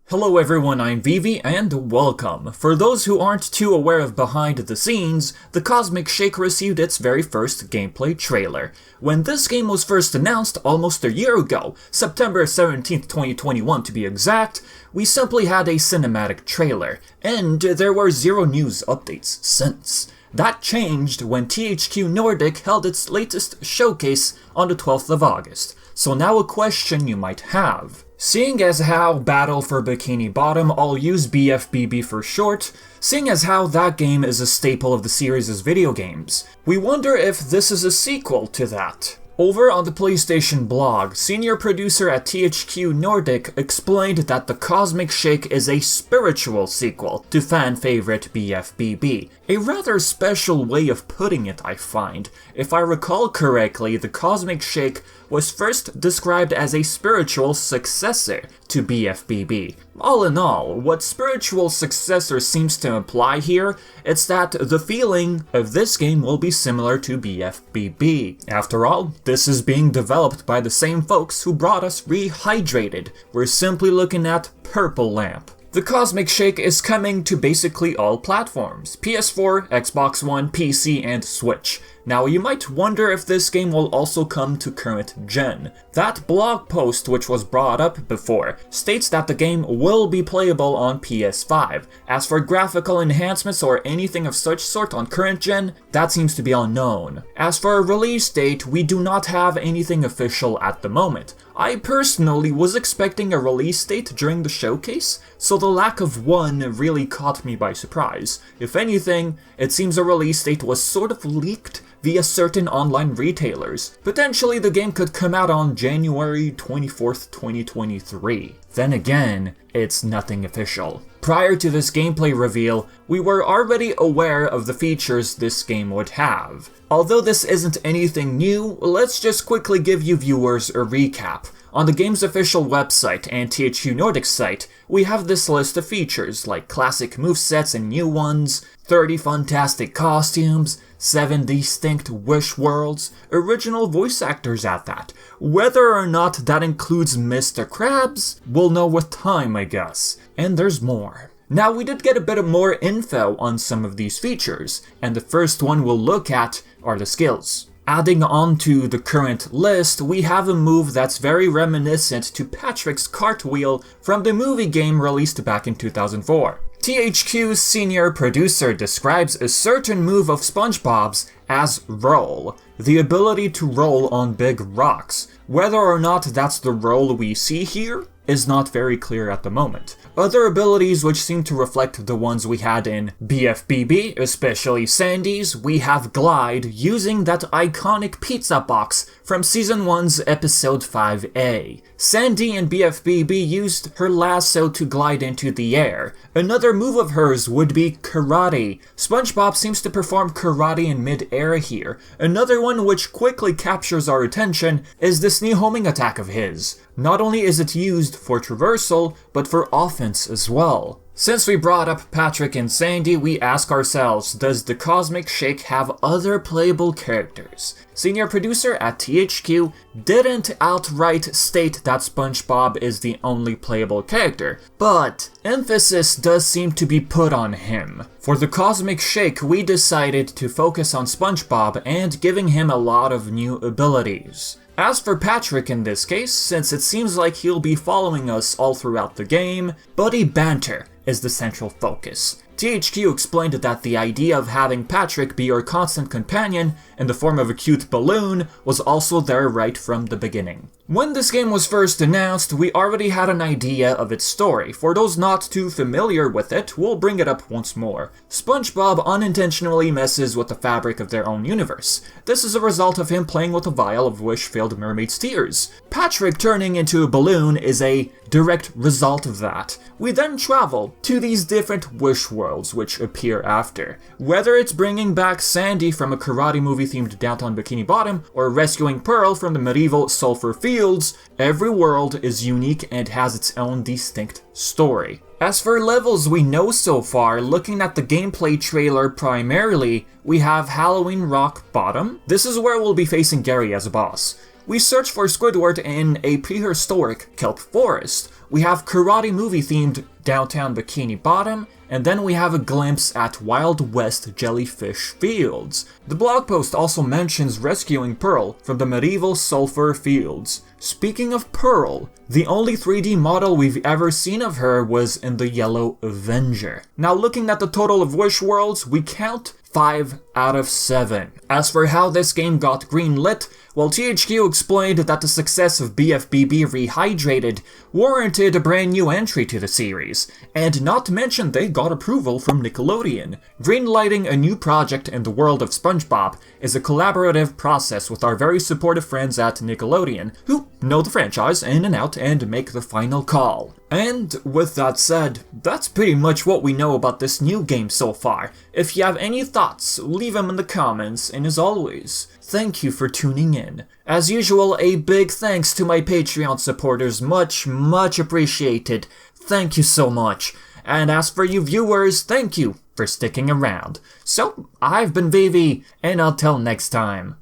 Hello everyone, I'm Vivi, and welcome. For those who aren't too aware of behind the scenes, the Cosmic Shake received its very first gameplay trailer. When this game was first announced almost a year ago, September 17th, 2021 to be exact, we simply had a cinematic trailer, and there were zero news updates since. That changed when THQ Nordic held its latest showcase on the 12th of August. So now a question you might have. Seeing as how Battle for Bikini Bottom, I'll use BFBB for short, seeing as how that game is a staple of the series' video games, we wonder if this is a sequel to that. Over on the PlayStation blog, senior producer at THQ Nordic explained that the Cosmic Shake is a spiritual sequel to fan favorite BFBB. A rather special way of putting it, I find. If I recall correctly, the Cosmic Shake was first described as a spiritual successor to BFBB. All in all, what spiritual successor seems to imply here is that the feeling of this game will be similar to BFBB. After all, this is being developed by the same folks who brought us Rehydrated. We're simply looking at Purple Lamp. The Cosmic Shake is coming to basically all platforms: PS4, Xbox One, PC, and Switch. Now you might wonder if this game will also come to current gen. That blog post, which was brought up before, states that the game will be playable on PS5. As for graphical enhancements or anything of such sort on current gen, that seems to be unknown. As for a release date, we do not have anything official at the moment. I personally was expecting a release date during the showcase, so the lack of one really caught me by surprise. If anything, it seems a release date was sort of leaked via certain online retailers. Potentially the game could come out on January 24th, 2023. Then again, it's nothing official. Prior to this gameplay reveal, we were already aware of the features this game would have. Although this isn't anything new, let's just quickly give you viewers a recap. On the game's official website and THQ Nordic's site, we have this list of features like classic movesets and new ones, 30 fantastic costumes, 7 distinct wish worlds, original voice actors at that. Whether or not that includes Mr. Krabs, we'll know with time, I guess. And there's more. Now, we did get a bit of more info on some of these features, and the first one we'll look at are the skills. Adding on to the current list, we have a move that's very reminiscent to Patrick's cartwheel from the movie game released back in 2004. THQ's senior producer describes a certain move of SpongeBob's as roll, the ability to roll on big rocks. Whether or not that's the roll we see here is not very clear at the moment. Other abilities which seem to reflect the ones we had in BFBB, especially Sandy's, we have Glide using that iconic pizza box from Season 1's Episode 5A. Sandy in BFBB used her lasso to glide into the air. Another move of hers would be Karate. SpongeBob seems to perform Karate in mid-air here. Another one which quickly captures our attention is this new homing attack of his. Not only is it used for traversal, but for offense as well. Since we brought up Patrick and Sandy, we ask ourselves, does the Cosmic Shake have other playable characters? Senior producer at THQ didn't outright state that SpongeBob is the only playable character, but emphasis does seem to be put on him. For the Cosmic Shake, we decided to focus on SpongeBob and giving him a lot of new abilities. As for Patrick in this case, since it seems like he'll be following us all throughout the game, buddy banter is the central focus. THQ explained that the idea of having Patrick be your constant companion in the form of a cute balloon was also there right from the beginning. When this game was first announced, we already had an idea of its story. For those not too familiar with it, we'll bring it up once more. SpongeBob unintentionally messes with the fabric of their own universe. This is a result of him playing with a vial of wish-filled mermaid's tears. Patrick turning into a balloon is a direct result of that. We then travel to these different wish worlds which appear after. Whether it's bringing back Sandy from a karate movie themed downtown Bikini Bottom or rescuing Pearl from the medieval Sulphur Fields, every world is unique and has its own distinct story. As for levels we know so far, looking at the gameplay trailer primarily, we have Halloween Rock Bottom. This is where we'll be facing Gary as a boss. We search for Squidward in a prehistoric kelp forest. We have karate movie themed downtown Bikini Bottom, and then we have a glimpse at Wild West jellyfish fields. The blog post also mentions rescuing Pearl from the medieval sulfur fields. Speaking of Pearl, the only 3D model we've ever seen of her was in the Yellow Avenger. Now looking at the total of wish worlds, we count 5 out of 7. As for how this game got greenlit, well, THQ explained that the success of BFBB Rehydrated warranted a brand new entry to the series, and not to mention they got approval from Nickelodeon. Greenlighting a new project in the world of SpongeBob is a collaborative process with our very supportive friends at Nickelodeon, who know the franchise in and out and make the final call. And with that said, that's pretty much what we know about this new game so far. If you have any thoughts, leave them in the comments, and as always, thank you for tuning in. As usual, a big thanks to my Patreon supporters, much appreciated. Thank you so much. And as for you viewers, thank you for sticking around. So, I've been Vivi, and until next time.